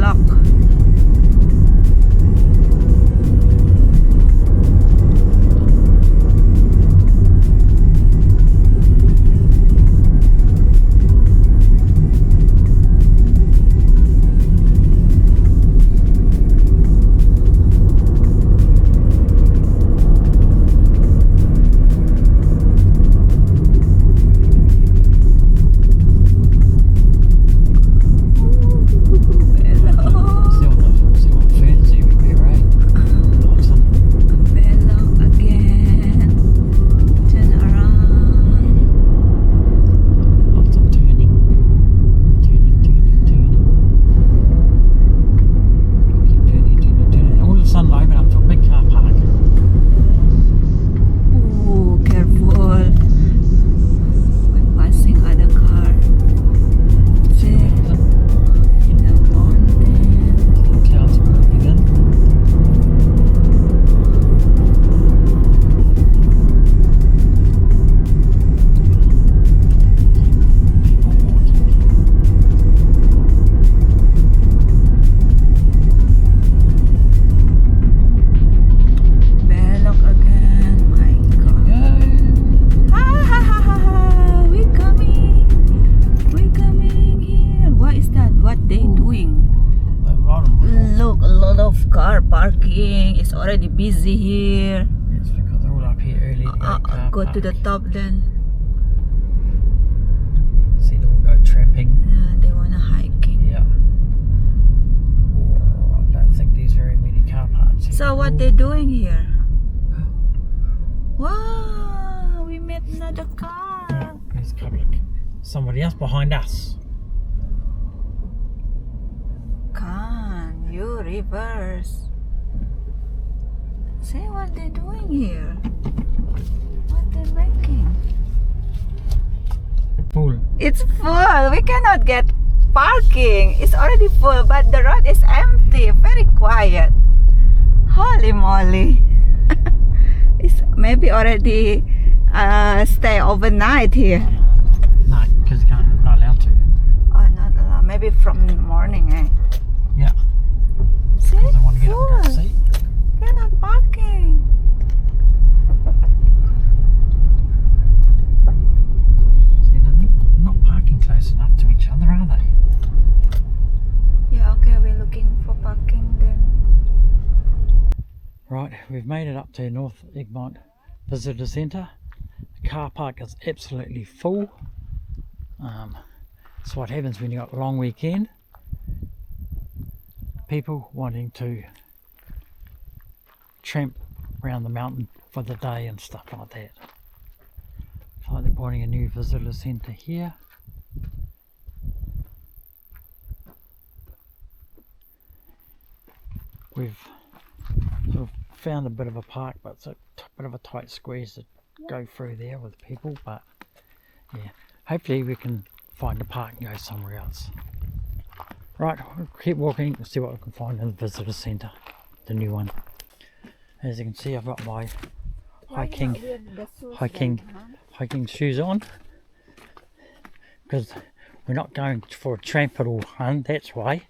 Belloc. Car parking is already busy here. It's because they're all up here early to Go to the top then. See, they all go tramping. Yeah, they wanna hiking. Yeah. Oh, I don't think there's very many car parks here. So what they doing here? Wow, we met another car. There's a couple of somebody else behind us. Can you reverse? See what they're doing here. What they're making. Full. It's full. We cannot get parking. It's already full, but the road is empty. Very quiet. Holy moly. It's maybe already stay overnight here. No, because not allowed to. Oh, not allowed. Maybe from the morning, eh? Yeah. See? Because I want to get up and Full. see. Cannot parking. See, they're not parking close enough to each other, are they? Yeah, okay, we're looking for parking then. Right, we've made it up to North Egmont Visitor Centre. The car park is absolutely full. That's what happens when you've got a long weekend. People wanting to tramp around the mountain for the day and stuff like that. Looks like they're building a new visitor centre here. We've sort of found a bit of a park, but it's a bit of a tight squeeze to go through there with people, but yeah, hopefully we can find a park and go somewhere else. Right, we'll keep walking and see what we can find in the visitor centre, the new one. As you can see, I've got my hiking shoes on, because we're not going for a tramp at all, hun, that's why.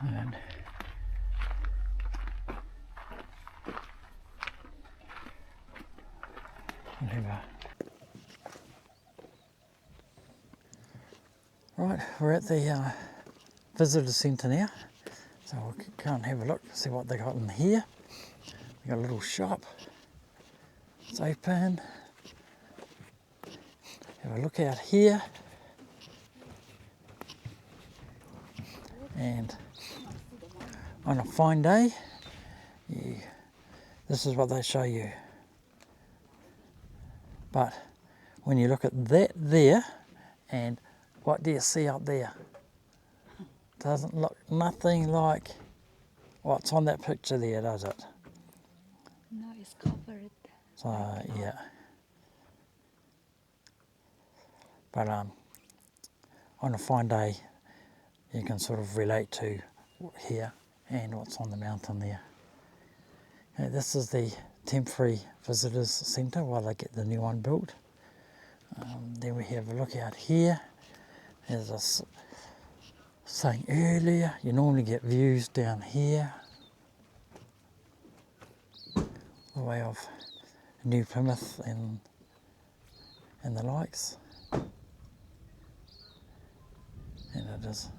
And whatever. Right, we're at the visitor centre now, so we'll go and have a look, see what they got in here. We got a little shop, it's open. Have a look out here, and on a fine day, this is what they show you. But when you look at that there, and what do you see up there? Doesn't look nothing like what's on that picture there, does it? No, it's covered. So yeah. But on a fine day, you can sort of relate to here and what's on the mountain there. This is the temporary visitors centre while they get the new one built. Then we have a look out here. As I was saying earlier, you normally get views down here, the way of New Plymouth and the likes. And it is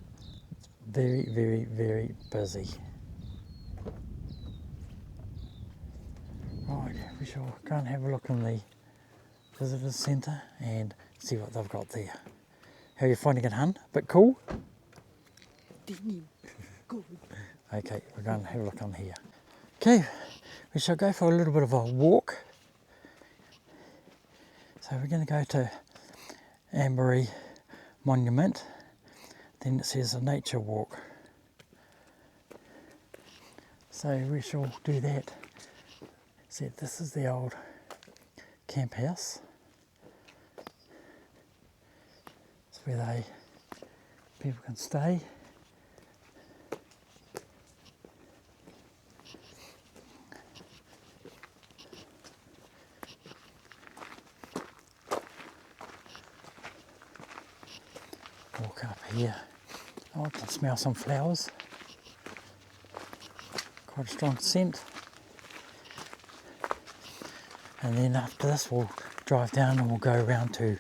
very, very, very busy. Right, we shall go and have a look in the visitors centre and see what they've got there. How are you finding it, hun? Bit cool? Okay, we're going to have a look on here. Okay, we shall go for a little bit of a walk. So we're going to go to Ambury Monument. Then it says a nature walk. So we shall do that. See, this is the old camp house. It's where people can stay. Walk up here. Oh, I can smell some flowers. Quite a strong scent. And then after this we'll drive down and we'll go around to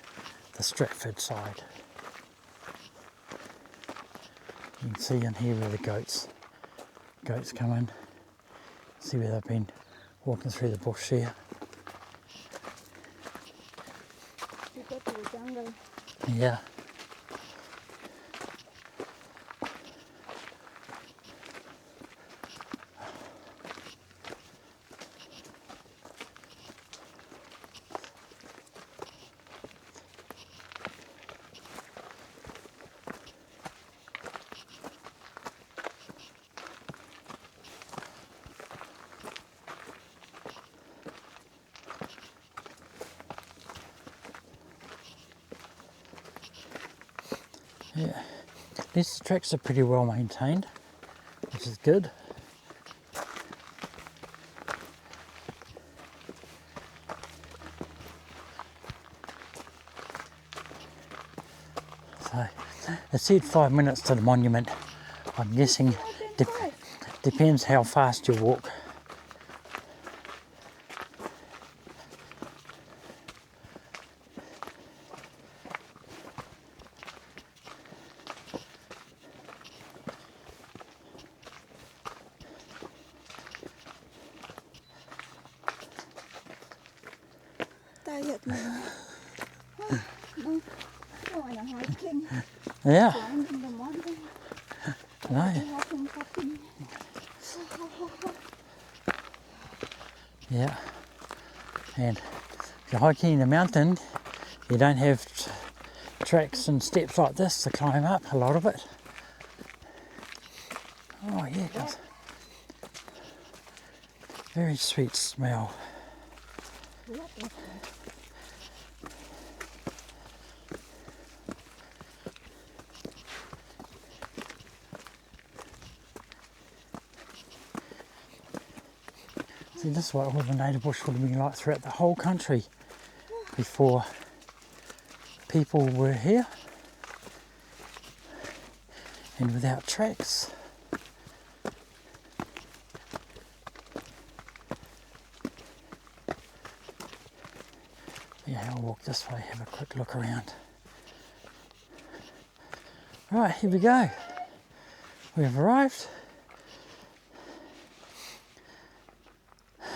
the Stratford side. You can see in here where the goats come in. See where they've been walking through the bush here. You go to the jungle. Yeah. Yeah, these tracks are pretty well maintained, which is good. So, it said 5 minutes to the monument. I'm guessing depends how fast you walk. Tired now. No, I'm hiking. Yeah, Climbing in the mountain. no. Hopping. Yeah, and if you're hiking in the mountain, you don't have tracks and steps like this to climb up a lot of it. Oh yeah, it does. Very sweet smell. See, this is what all the native bush would have been like throughout the whole country before people were here and without tracks. Yeah, I'll walk this way, have a quick look around. Right, here we go. We've arrived.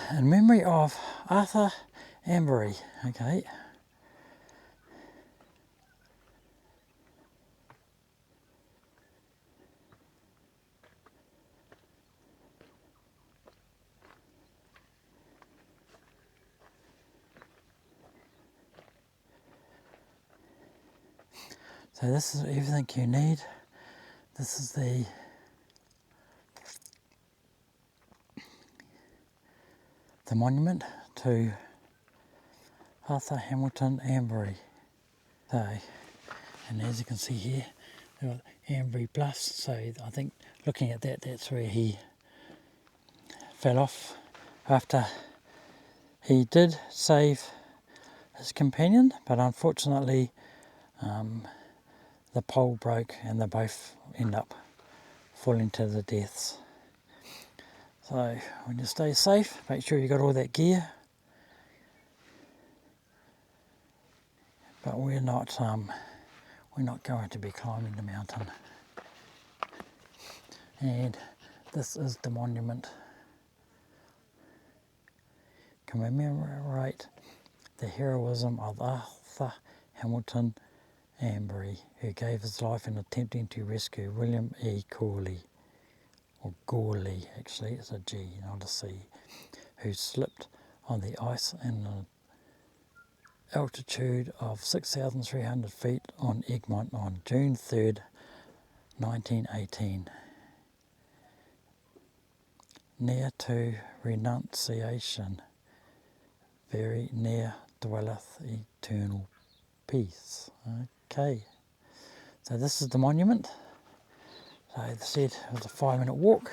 In memory of Arthur Ambury, okay. So this is everything you need. This is the monument to Arthur Hamilton Ambury. So, and as you can see here, there are Ambury Bluffs. So I think looking at that, that's where he fell off after he did save his companion, but unfortunately the pole broke and they both end up falling to their deaths. So when you stay safe, make sure you got all that gear. But we're not going to be climbing the mountain. And this is the monument. Commemorate the heroism of Arthur Hamilton Ambury, who gave his life in attempting to rescue William E. Corley, or Gorley actually, it's a G, not a C, who slipped on the ice in an altitude of 6,300 feet on Egmont on June 3rd, 1918. Near to renunciation, very near dwelleth eternal peace. Okay, so this is the monument. So they said it was a 5-minute walk.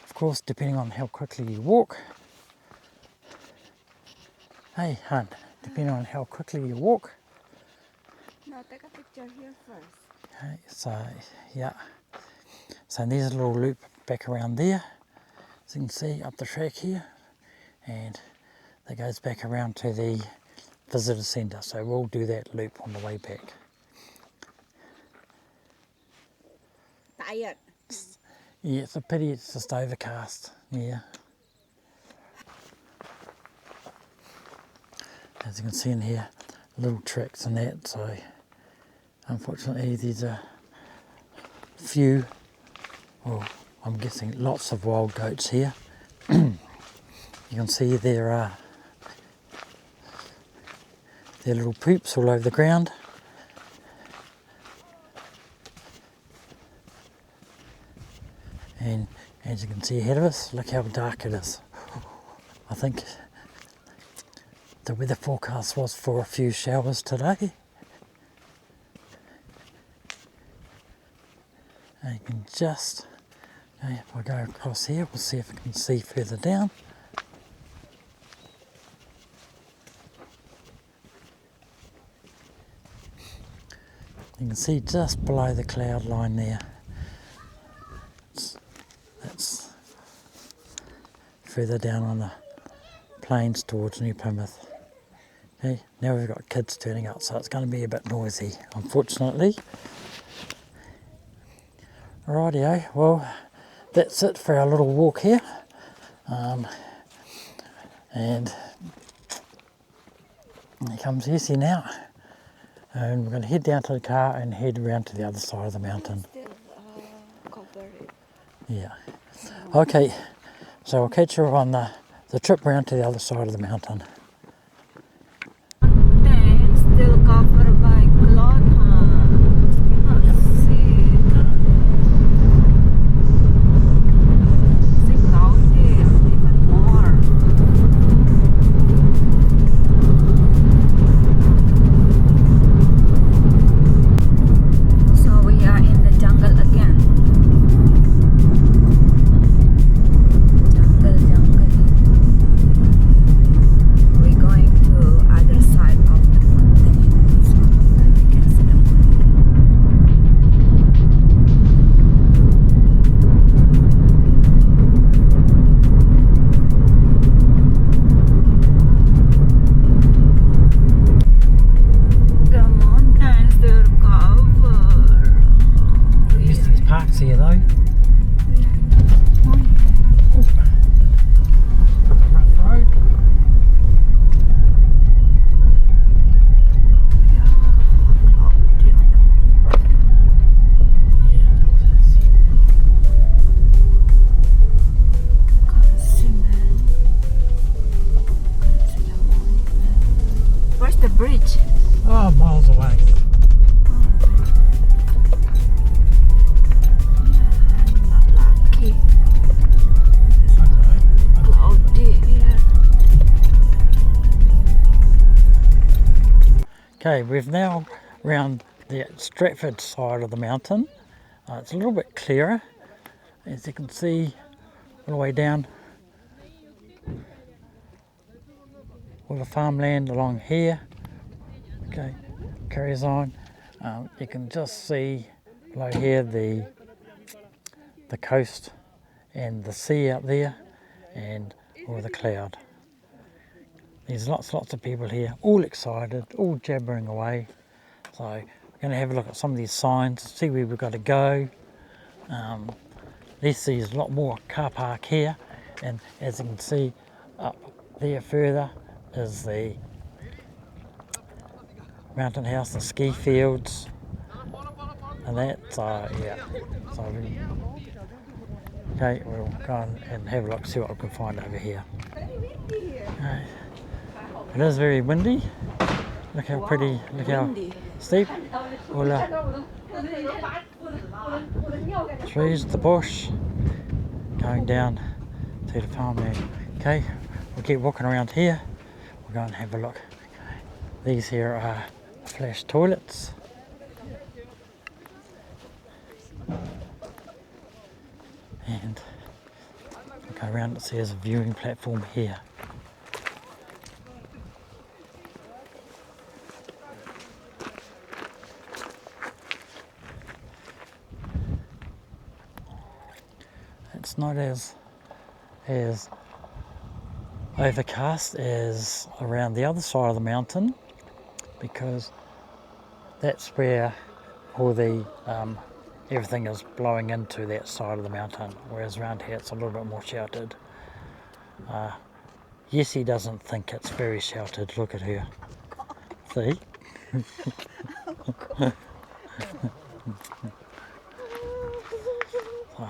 Of course, depending on how quickly you walk. Hey, hun, depending on how quickly you walk. No, take a picture here first. Okay, so yeah. So there's a little loop back around there. As you can see up the track here. And that goes back around to the visitor centre. So we'll do that loop on the way back. Tired. Yeah, it's a pity it's just overcast. Yeah. As you can see in here, little tracks and that. So unfortunately there's a few, well, I'm guessing lots of wild goats here. You can see their little poops all over the ground. And as you can see ahead of us, look how dark it is. I think the weather forecast was for a few showers today. And you can just, okay, if I go across here, we'll see if we can see further down. You can see just below the cloud line there. That's further down on the plains towards New Plymouth. Okay, now we've got kids turning up, so it's going to be a bit noisy, unfortunately. Rightio, well, that's it for our little walk here. And here comes Essie now. And we're going to head down to the car and head around to the other side of the mountain. Still covered. Yeah. Okay, so I'll catch you on the trip around to the other side of the mountain. Mountain still covered by cloud, You cannot see. See cloudy even more. So we are in the jungle again. Jungle. We're going to other side of the mountain, so that we can see the mountain. The mountains, they're covered. There's parks here though. Rough road. Where's the bridge? Oh, miles away. I'm not lucky. Cloudy here. Okay, we've now round the Stratford side of the mountain. It's a little bit clearer, as you can see all the way down all the farmland along here. Okay, carries on. You can just see below here the coast and the sea out there, and all the cloud. There's lots of people here, all excited, all jabbering away. So we're going to have a look at some of these signs, see where we've got to go. There's a lot more car park here, and as you can see up there further is the mountain house, the ski fields, and that. So yeah, okay, we'll go and have a look, see what we can find over here. Okay. It is very windy. Look how pretty, look how steep. All the trees, the bush, going down to the farmland. Okay, we'll keep walking around here. We'll go and have a look. These here are flash toilets. And we'll go around and see there's a viewing platform here. It's not as overcast as around the other side of the mountain, because that's where all the everything is blowing into that side of the mountain, whereas around here it's a little bit more sheltered. Yessie doesn't think it's very sheltered. Look at her. See? So,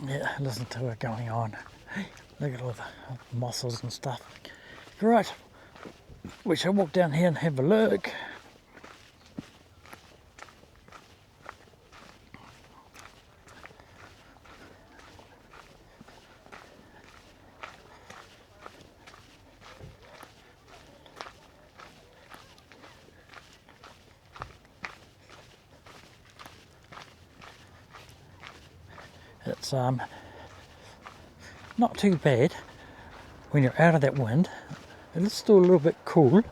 yeah, listen to it going on. Look at all the mosses and stuff. Right, we shall walk down here and have a look. It's not too bad when you're out of that wind. It is still a little bit cool.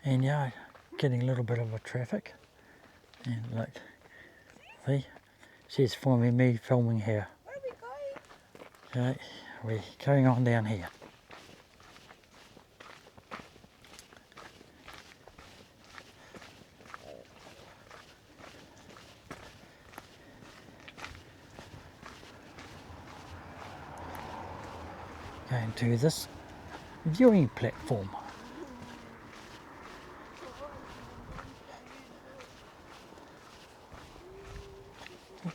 And yeah, getting a little bit of a traffic. And look, see, she's filming me filming her. Where are we going? Okay, we're going on down here. Going to this viewing platform.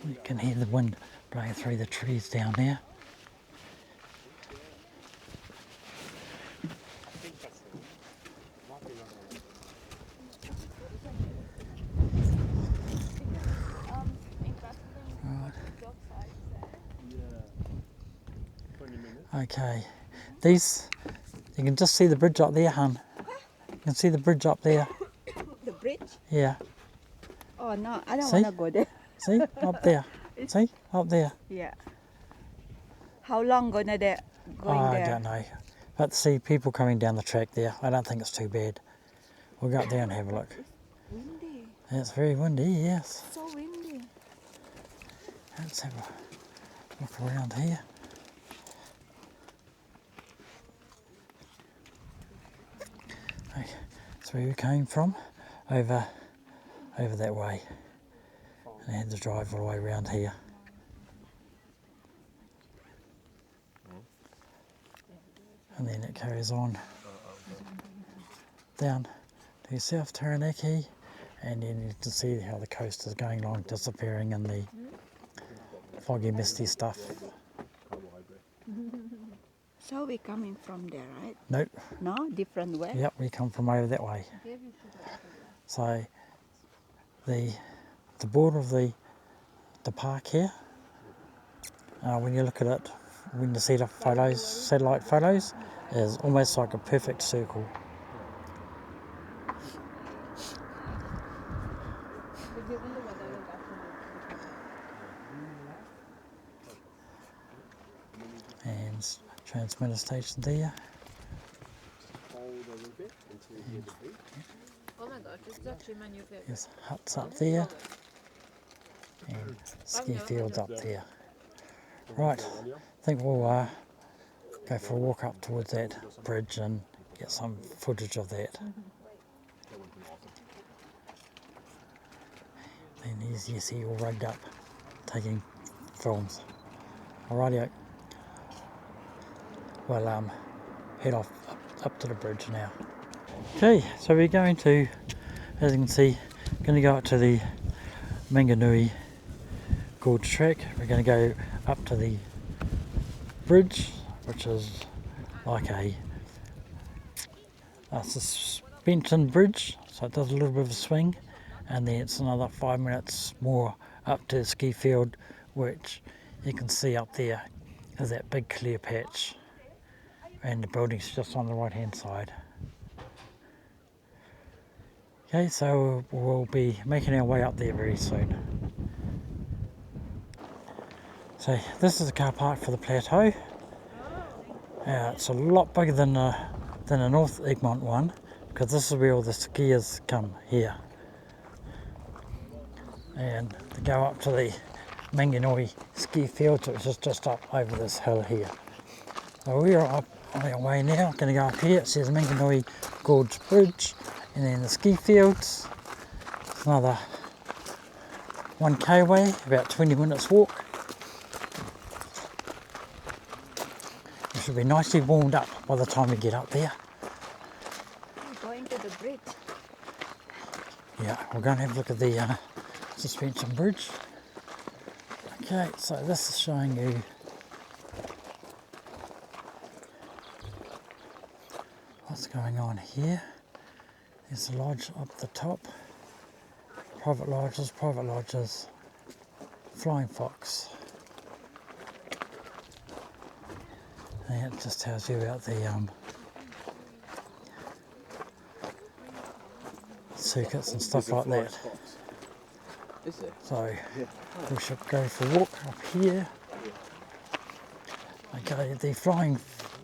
You can hear the wind blowing through the trees down there. Okay, these, you can just see the bridge up there, hun. You can see the bridge up there. The bridge? Yeah. Oh no, I don't See? want to go there. See, up there. See, up there. Yeah. How long going there? I don't know. But see people coming down the track there. I don't think it's too bad. We'll go up there and have a look. Windy. It's very windy, yes. So windy. Let's have a look around here. Okay, that's where we came from, over that way. And I had to drive all the way around here. And then it carries on down to South Taranaki, and then you can see how the coast is going along, disappearing in the foggy, misty stuff. So we're coming from there, right? Nope. No, different way? Yep, we come from over that way. So the border of the park here when you look at it, when you see the photos, satellite photos, is almost like a perfect circle. And transmitter station there. There's huts up there and ski fields up there. Right, I think we'll go for a walk up towards that bridge and get some footage of that. And here's Jesse all rugged up, taking films. Alrighty, we'll head off up to the bridge now. Okay, so we're going to, as you can see, going to go up to the Manganui Gorge track. We're going to go up to the bridge, which is like a suspension bridge, so it does a little bit of a swing, and then it's another 5 minutes more up to the ski field, which you can see up there is that big clear patch, and the building's just on the right hand side. Okay, so we'll be making our way up there very soon. So this is the car park for the plateau. It's a lot bigger than the North Egmont one, because this is where all the skiers come here. And to go up to the Manganui ski fields, which is just up over this hill here. So we are up on our way now, going to go up here. It says Manganui Gorge Bridge, and then the ski fields. It's another 1k away, about 20 minutes walk. We should be nicely warmed up by the time we get up there. We're going to the bridge. Yeah, we're going to have a look at the suspension bridge. Okay, so this is showing you what's going on here. There's a lodge up the top. Private lodges, Flying Fox. And it just tells you about the circuits and stuff like that. So we should go for a walk up here. Okay, the Flying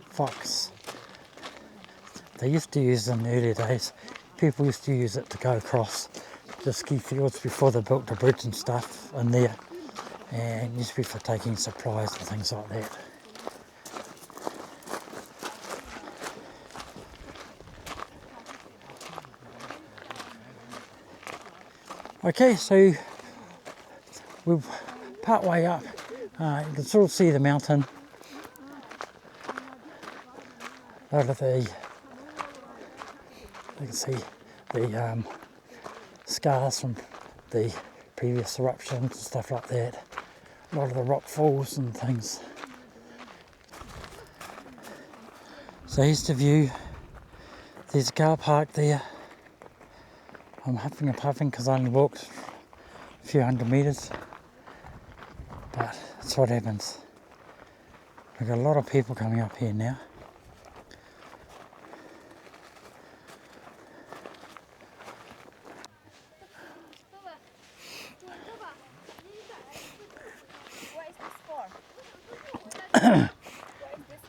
Fox. They used to use it in the early days. People used to use it to go across the ski fields before they built the bridge and stuff in there. And it used to be for taking supplies and things like that. Okay, so we're part way up. You can sort of see the mountain. A lot of you can see the scars from the previous eruptions and stuff like that. A lot of the rock falls and things. So here's the view. There's a car park there. I'm huffing and puffing because I only walked a few hundred metres, but that's what happens. We've got a lot of people coming up here now.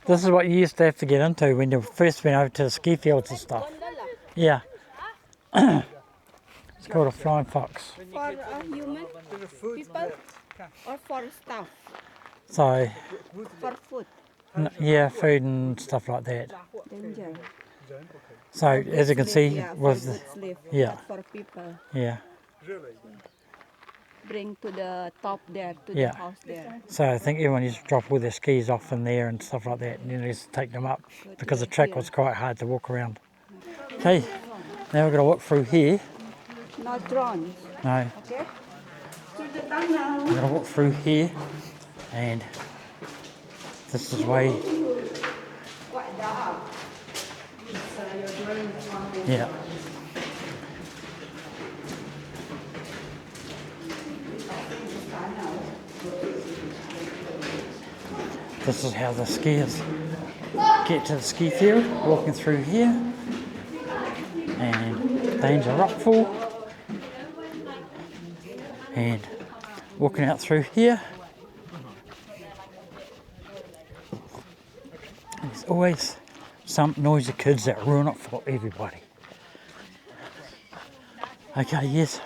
This is what you used to have to get into when you first went over to the ski fields and stuff. Yeah. It's called a Flying Fox. For human people or for stuff? So, For food? yeah, food and stuff like that. Danger. So, as you can see, with the, yeah, for people. yeah. Bring to the top there, to Yeah. the house there. So I think everyone used to drop all their skis off in there and stuff like that, and then used to take them up because the track was quite hard to walk around. Okay, now we're going to walk through here. Not drones. No, Okay? To the tunnel. we're going to walk through here, and this is way. Quite dark. Yeah. This is how the skiers get to the ski field, walking through here, and Danger Rockfall, and walking out through here. There's always some noisy kids that ruin it for everybody. Okay, yes,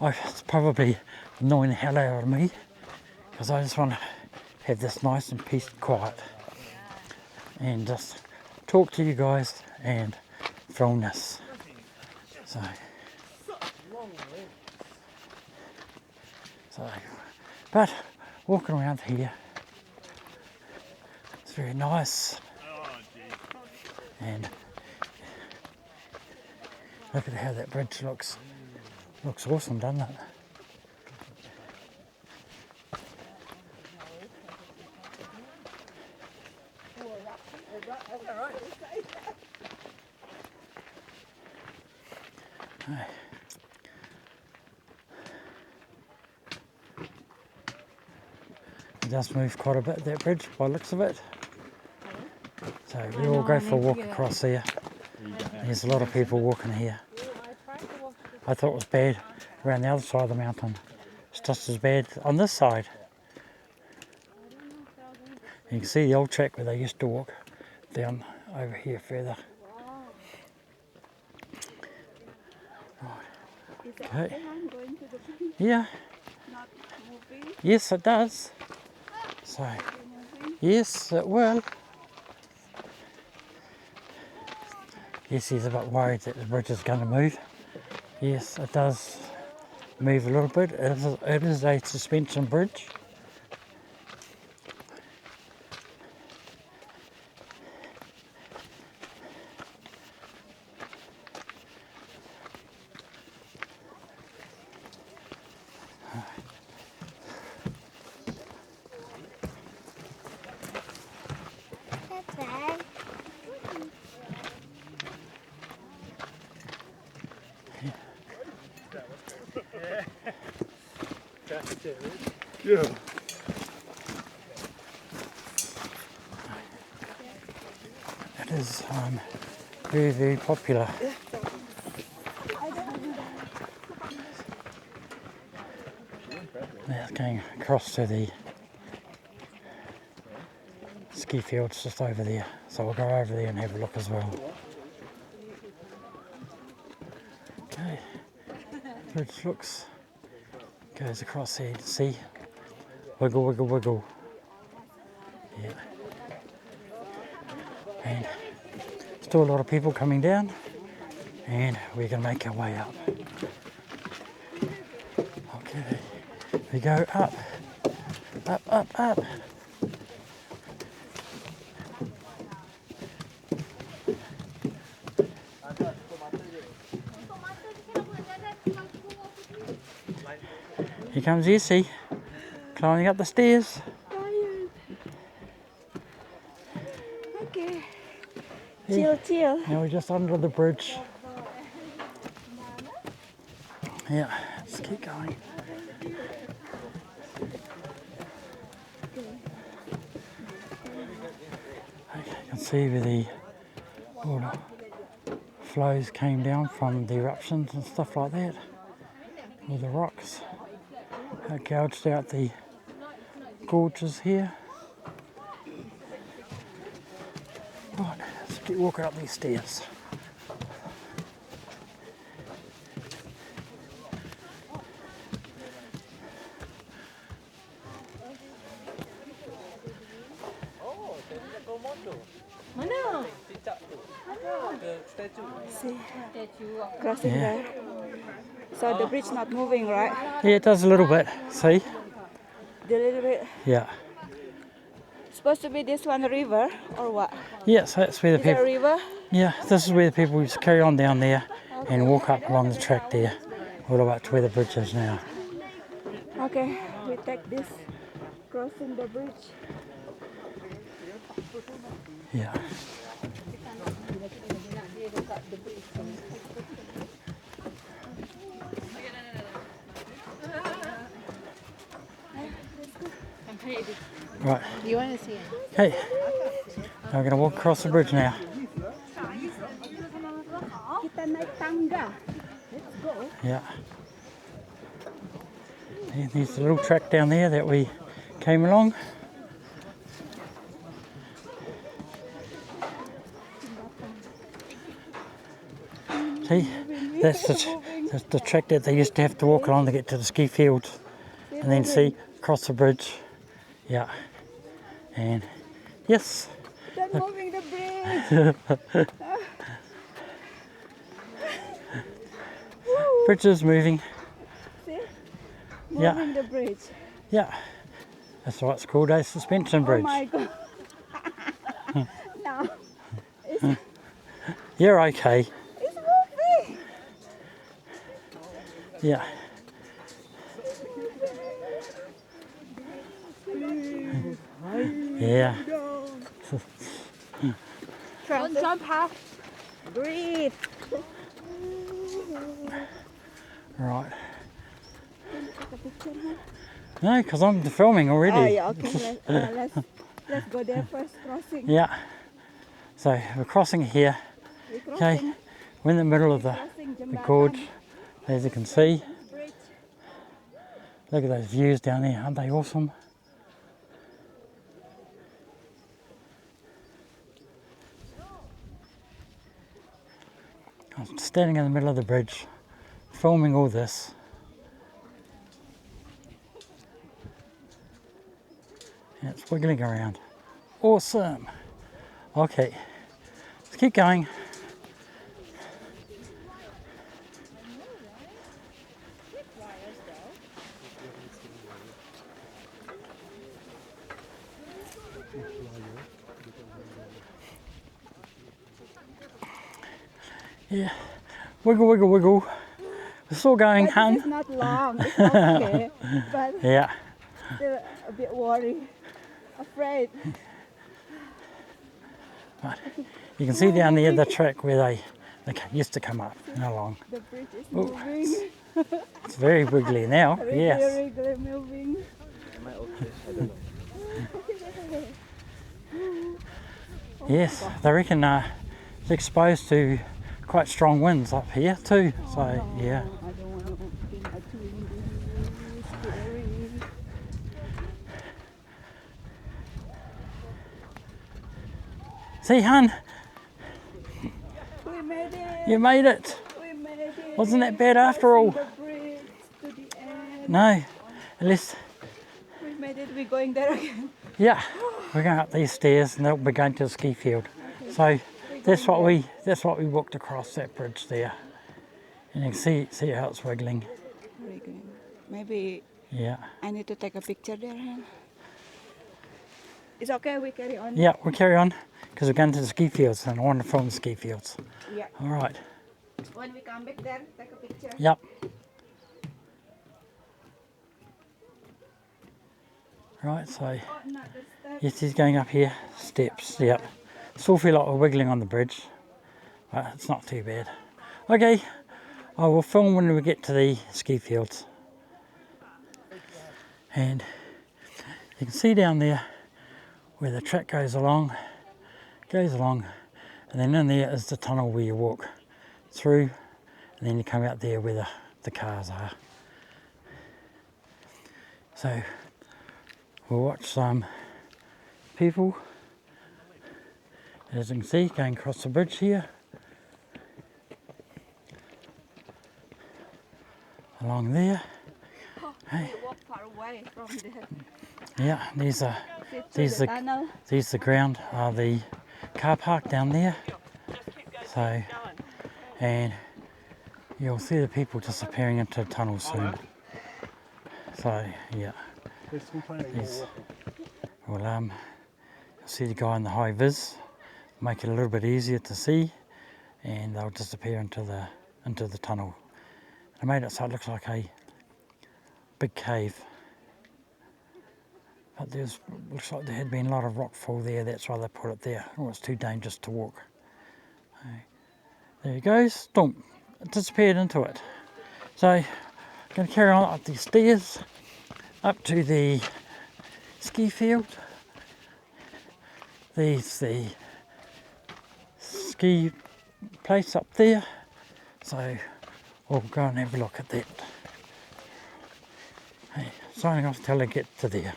it's probably annoying the hell out of me because I just want to have this nice and peace and quiet and just talk to you guys and film this. But walking around here, it's very nice. And look at how that bridge looks. Looks awesome, doesn't it? Hey. It does move quite a bit, that bridge, by the looks of it. So we all go for a walk across there. There's a lot of people walking here. I thought it was bad around the other side of the mountain. It's just as bad on this side. You can see the old track where they used to walk down over here further. Right. Okay. Yeah. Yes, it does. So, yes, it will. Yes, he's a bit worried that the bridge is going to move. Yes, it does move a little bit. It is a suspension bridge. Yeah. It is very, very popular. Now it's going across to the ski fields just over there. So we'll go over there and have a look as well. Okay, bridge goes across there to see. Wiggle, wiggle, wiggle. Yeah. And still a lot of people coming down, and we're going to make our way up. Okay, we go up, up, up, up. Here comes Essie, climbing up the stairs. Okay. Chill, chill. Now we're just under the bridge. Yeah, let's keep going. Okay, you can see where the water flows came down from the eruptions and stuff like that. All the rocks gouged out the gorges here. Right, let's keep walking up these stairs. See, crossing there. So the bridge not moving, right? Yeah, it does a little bit. See? A little bit. Yeah. Supposed to be this one a river or what? Yeah, so that's where the Is there a people. river? Yeah, this is where the people used to carry on down there and walk up along the track there, all the way up to where the bridge is now. Okay, we take this crossing the bridge. Yeah. Right. You want to see it? Okay. Now we're going to walk across the bridge now. Kita naik tangga. Let's go. Yeah. And there's a little track down there that we came along. See, that's the track that they used to have to walk along to get to the ski fields. And then see, across the bridge. Yeah. And yes. They're moving the bridge. Bridge is moving. See? Yeah. Moving the bridge. Yeah. That's why it's called a suspension bridge. Oh my god. No. You're okay. It's moving. Yeah. Yeah. Don't jump half. Breathe. Right. No, because I'm filming already. Oh yeah, okay. Let's go there first, crossing. Yeah. So we're crossing here. We're Okay. crossing. We're in the middle of the gorge, as you can see. Bridge. Look at those views down there, aren't they awesome? I'm standing in the middle of the bridge, filming all this. And it's wiggling around. Awesome. Okay, let's keep going. Yeah, wiggle, wiggle, wiggle. We're still going, But hun. it's not long. It's okay. But Yeah, still a bit worried. Afraid. but you can see down there the track where they used to come up and along. The bridge is Oh, moving. It's very wiggly now, yes. Really moving. Yes, they reckon it's exposed to quite strong winds up here too, so yeah. I don't want to be too windy. Scary. See, hun, We made it. you made it. We made it. Wasn't that bad after all? The bridge to the end. No, at least, We made it. We're going there again. yeah, we're going up these stairs and we're going to the ski field. So that's what we walked across that bridge there. And you can see how it's wiggling. Maybe Yeah. I need to take a picture there. Huh? It's okay. We carry on. Yeah, we'll carry on because we're going to the ski fields and I want to film the ski fields. Yeah. All right. When we come back there, take a picture. Yep. Right, so Oh, not the steps. yes, he's going up here. Steps, yep. Still feel like we're wiggling on the bridge, but it's not too bad. Okay, I will film when we get to the ski fields. And you can see down there where the track goes along, and then in there is the tunnel where you walk through, and then you come out there where the cars are. So we'll watch some people, as you can see, going across the bridge here. Along there. Hey. We walk far away from the Yeah, these are tunnel. the ground, the car park down there. So, and you'll see the people disappearing into the tunnel soon. So yeah, these will you'll see the guy in the high vis, make it a little bit easier to see, and they'll disappear into the tunnel. I made it so it looks like a big cave. But looks like there had been a lot of rockfall there, that's why they put it there. Oh, it's too dangerous to walk. There he goes, boom, it disappeared into it. So, I'm going to carry on up these stairs, up to the ski field. There's the ski place up there, so we'll go and have a look at that. Hey, signing off till I get to there.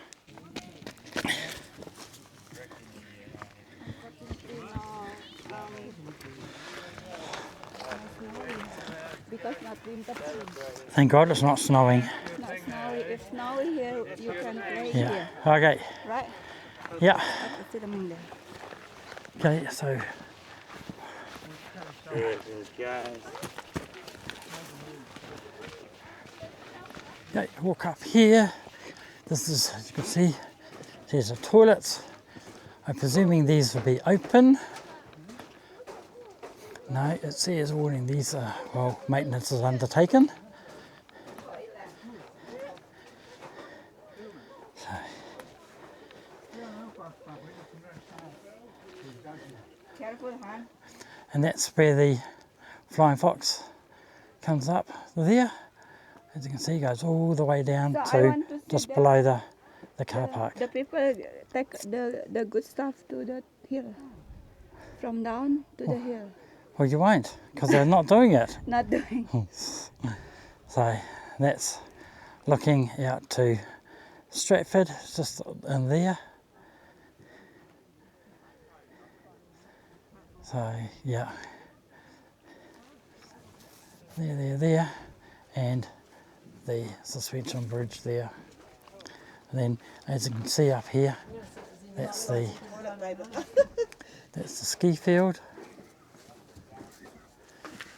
Because not winter time. Thank God it's not snowing. It's not snowy. If snowy here, you can play Yeah. here, Okay. right? Yeah. That's the main there. Okay. So okay, walk up here. This is, as you can see, there's the toilets. I'm presuming these will be open. No, it says warning these are, well, maintenance is undertaken. So, Careful, huh? and that's where the Flying Fox comes up there. As you can see, goes all the way down So I to want to see just below the car park. The people take the good stuff to the hill. From down to the hill. Well, you won't, because they're not doing it. Not doing. So that's looking out to Stratford, just in there. So yeah, there, and the suspension bridge there. And then, as you can see up here, that's the ski field.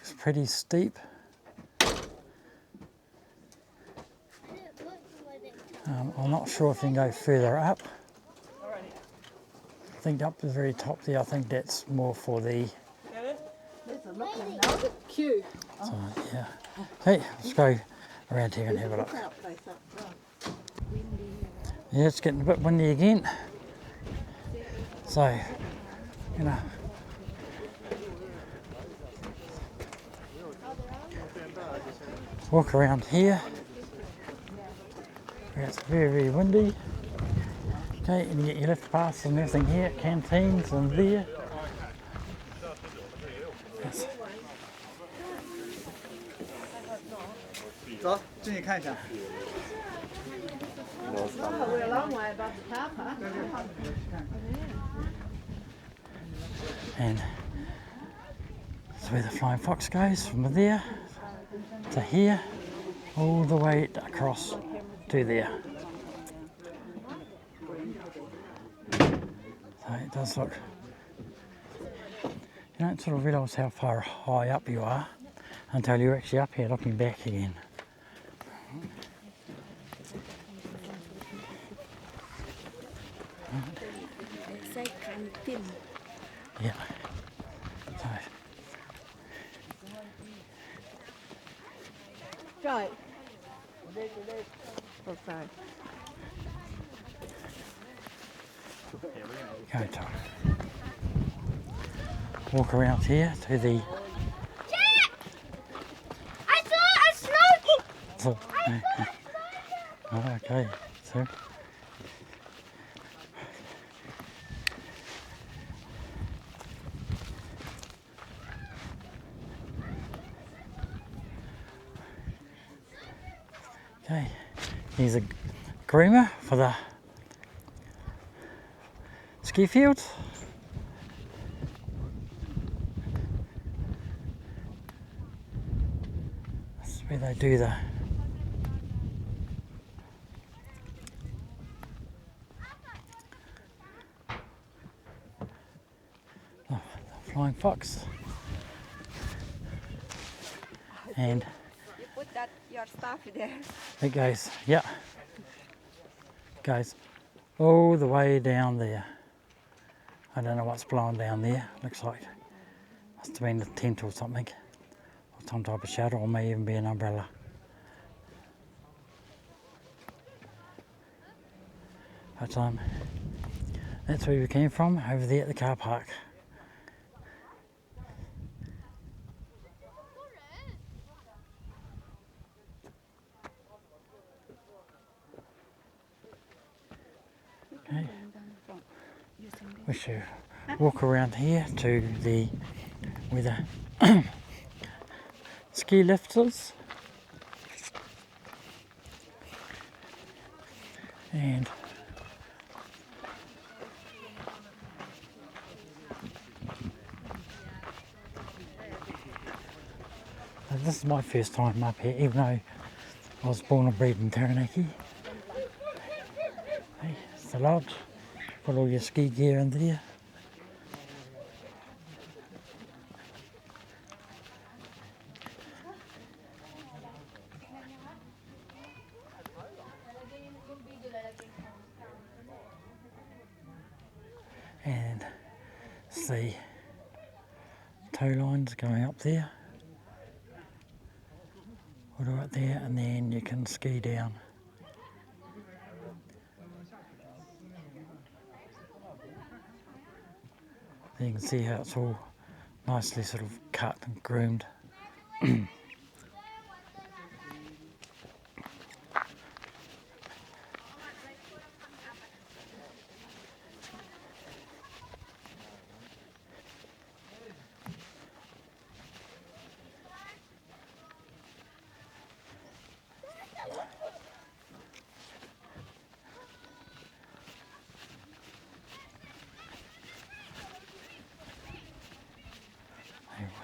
It's pretty steep. I'm not sure if you can go further up. I think up the very top there, I think that's more for the... Queue. So, yeah. Okay, let's go around here and have a look. Yeah, it's getting a bit windy again. So, you know. Walk around here. It's very, very windy. Okay, and you get your lift pass and everything here, canteens and there. Yes. 走，进去看一下。 And that's where the Flying Fox goes, from there to here, all the way across to there. So it does look, you don't sort of realise how far high up you are until you're actually up here looking back again. They say canteen. Yeah. So, Right. Okay. go to walk around here to the... I saw a snow. So, oh, okay, so... Okay, here's a groomer for the ski field. That's where they do the Flying Fox. And You put that your stuff there. it goes, yeah, goes all the way down there. I don't know what's blowing down there. Looks like must have been a tent or something, or some type of shelter, or may even be an umbrella. But that's where we came from, over there at the car park. Okay. We should walk around here to the where the ski lift is. And this is my first time up here, even though I was born and bred in Taranaki. Hey, it's the lodge. Put all your ski gear in there. And see tow lines going up there. Put it right there, and then you can ski down. You can see how it's all nicely sort of cut and groomed.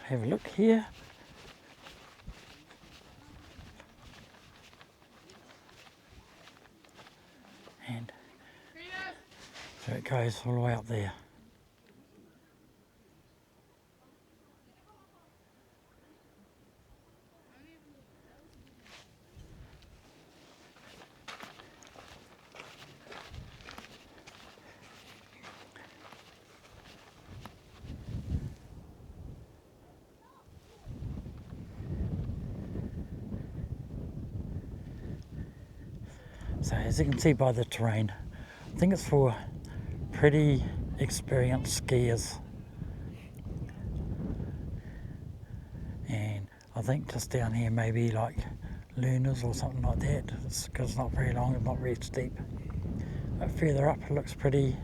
Have a look here. And so it goes all the way up there. So as you can see by the terrain, I think it's for pretty experienced skiers. And I think just down here maybe like learners or something like that, because it's not very long, it's not very steep. But further up it looks pretty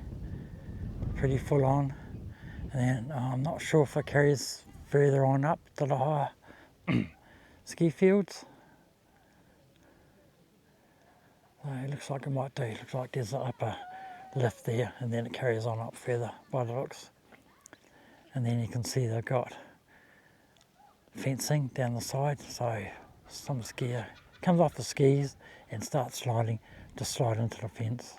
full on. And then I'm not sure if it carries further on up to the higher ski fields. It looks like it might do. It looks like there's an upper lift there, and then it carries on up further by the looks. And then you can see they've got fencing down the side, so some skier comes off the skis and starts sliding, just slide into the fence.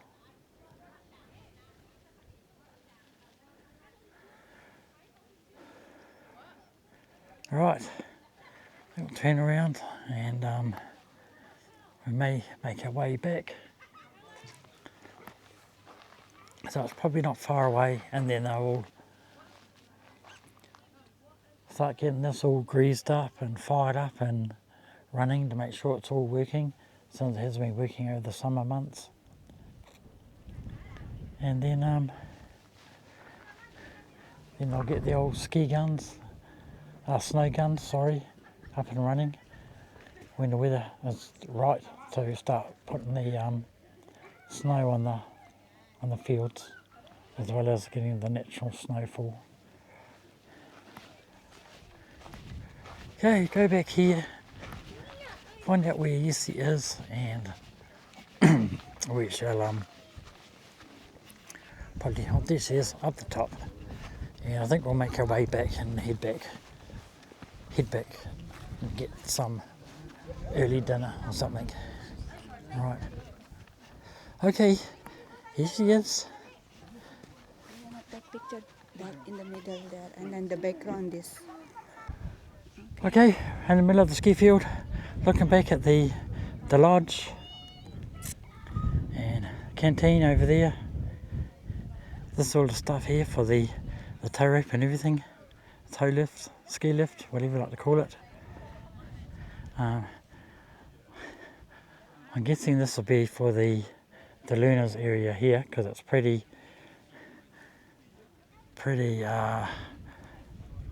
Right, we'll turn around and we may make our way back. So it's probably not far away, and then I will start getting this all greased up and fired up and running to make sure it's all working, since it has been working over the summer months. And then I'll get the old ski guns, snow guns, sorry, up and running when the weather is right to start putting the snow on the fields, as well as getting the natural snowfall. Okay, go back here, find out where Yessie is, and we shall probably, oh, there she is, up the top. And I think we'll make our way back and head back and get some early dinner or something. Right. Okay, here she is. I'm gonna take picture that in the middle there, and then the background is. Okay, in the middle of the ski field, looking back at the lodge and canteen over there. This is all the stuff here for the tow rope and everything, tow lift, ski lift, whatever you like to call it. I'm guessing this will be for the learners area here, because it's pretty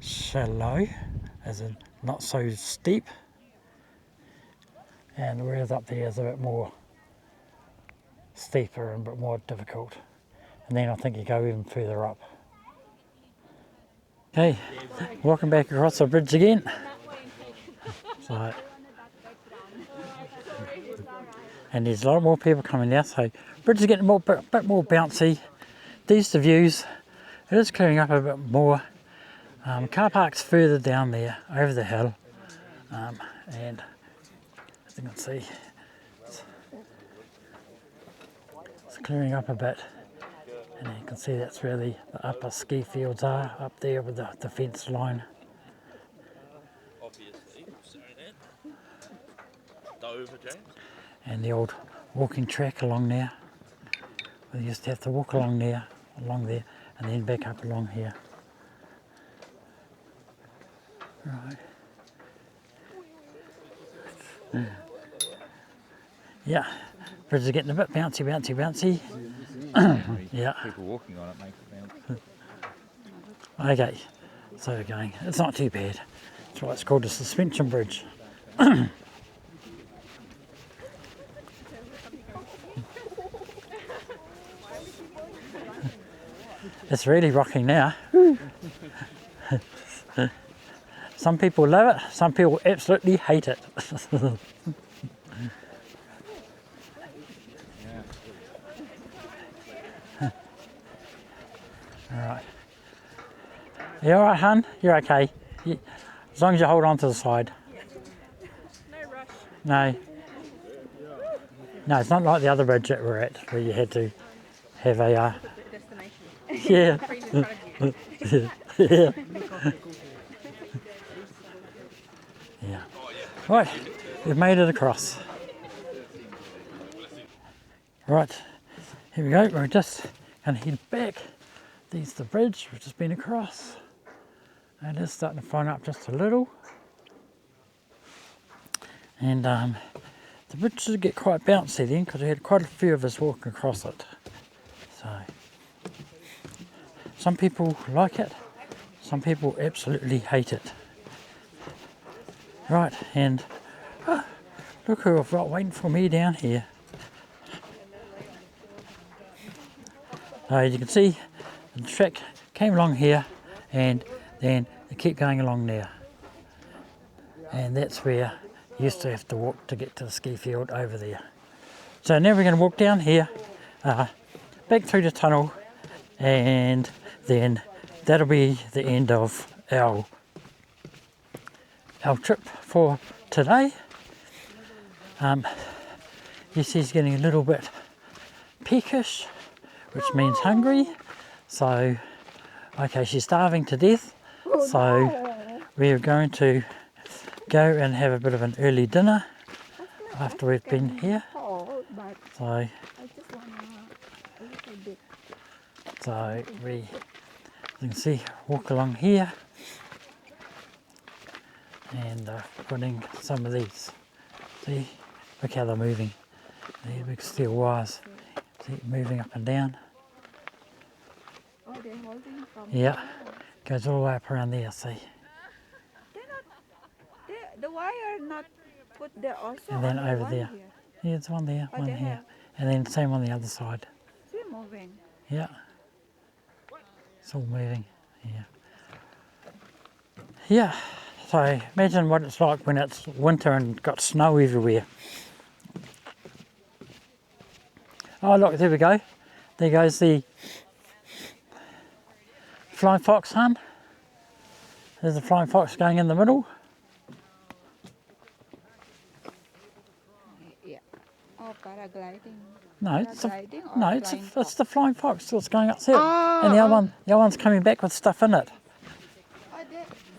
shallow, as in not so steep, and whereas up there is a bit more steeper and a bit more difficult. and then I think you go even further up. Okay, walking back across the bridge again. So, and there's a lot more people coming now, so bridge is getting a bit more bouncy. These are the views. It is clearing up a bit more. Car park's further down there, over the hill, and as you can see, it's clearing up a bit. And you can see that's where the upper ski fields are, up there with the fence line. And the old walking track along there. We used to have to walk along there, and then back up along here. Right. Yeah, bridge is getting a bit bouncy. Yeah. People walking on it makes it bounce. Okay, so we're going. It's not too bad. That's why it's called a suspension bridge. It's really rocking now. Some people love it, some people absolutely hate it. Alright. You alright, hun? You're okay. As long as you hold on to the side. No rush. No. No, it's not like the other bridge that we're at, where you had to have a... Destination. Yeah. Yeah. Yeah. Right, we've made it across. Right, here we go. We're just going to head back. There's the bridge we've just been across. And it's starting to fine up just a little. And the bridge did get quite bouncy then because we had quite a few of us walking across it. So, some people like it, some people absolutely hate it. Right, and look who I've got waiting for me down here. You can see the track came along here and then it kept going along there. And that's where you used to have to walk to get to the ski field over there. So now we're going to walk down here, back through the tunnel, and then that'll be the end of our trip for today. Yes, he's getting a little bit peckish, which means hungry. So, okay, she's starving to death. So we're going to go and have a bit of an early dinner after we've been here. So we, you can see, walk along here and putting some of these. See, look how they're moving. These big steel wires. See, moving up and down. Oh, they're holding from. Yeah, goes all the way up around there. See. The wire not put there also. And then only over one there. Here. Yeah, it's one there, Oh, one they here, have. and then same on the other side. See, moving. Yeah, it's all moving. Yeah. Yeah. So imagine what it's like when it's winter and got snow everywhere. Oh look, there we go. There goes the flying fox, hun. There's the flying fox going in the middle. Yeah. Oh, paragliding. No, it's the, Paragliding or no, flying it's the flying fox that's going up there, Oh, and the other one's coming back with stuff in it. Oh,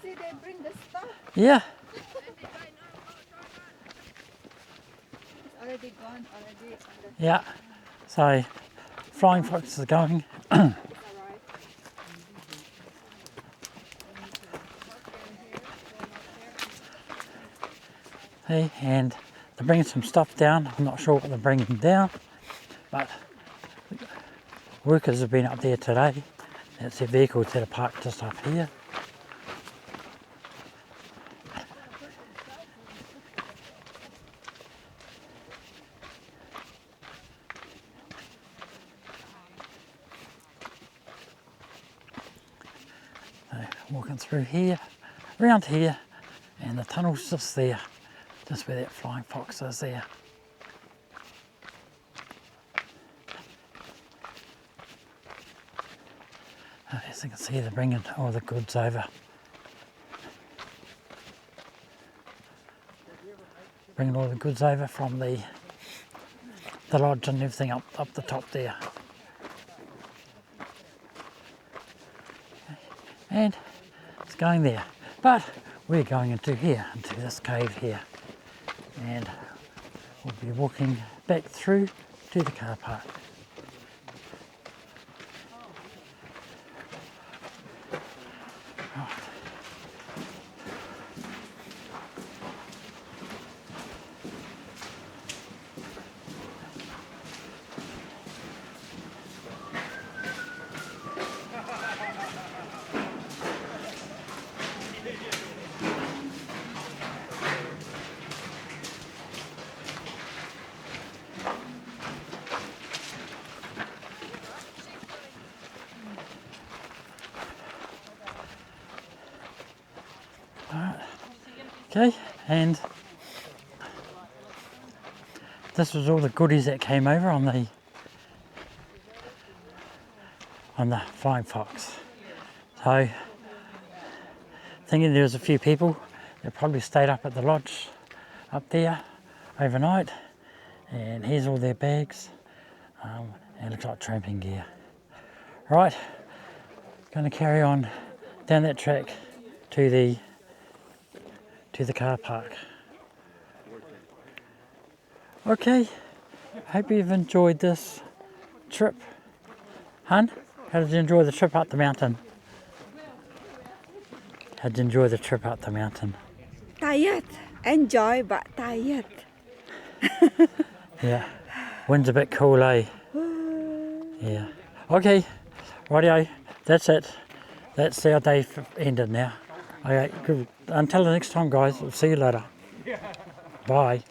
they bring the stuff. Yeah. It's already gone. Already. Yeah. So, flying fox is going. Hey, and they're bringing some stuff down. I'm not sure what they're bringing down, but workers have been up there today. That's their vehicles that are parked just up here. walking through here, around here, and the tunnel's just there, just where that flying fox is there. As you can see, they're bringing all the goods over. Bringing all the goods over from the lodge and everything up the top there. And it's going there. But we're going into here, into this cave here. And we'll be walking back through to the car park. Okay, and this was all the goodies that came over on the flying fox. So, thinking there was a few people that probably stayed up at the lodge up there overnight, and here's all their bags, and it looks like tramping gear. Right, going to carry on down that track to the car park. Okay, hope you've enjoyed this trip. Hun, how did you enjoy the trip up the mountain? How did you enjoy the trip up the mountain? Tired. Enjoy, but tired. Yeah, wind's a bit cool, eh? Yeah. Okay, rightio, that's it. That's our day ended now. Okay, good. Until the next time, guys, we'll see you later. Bye.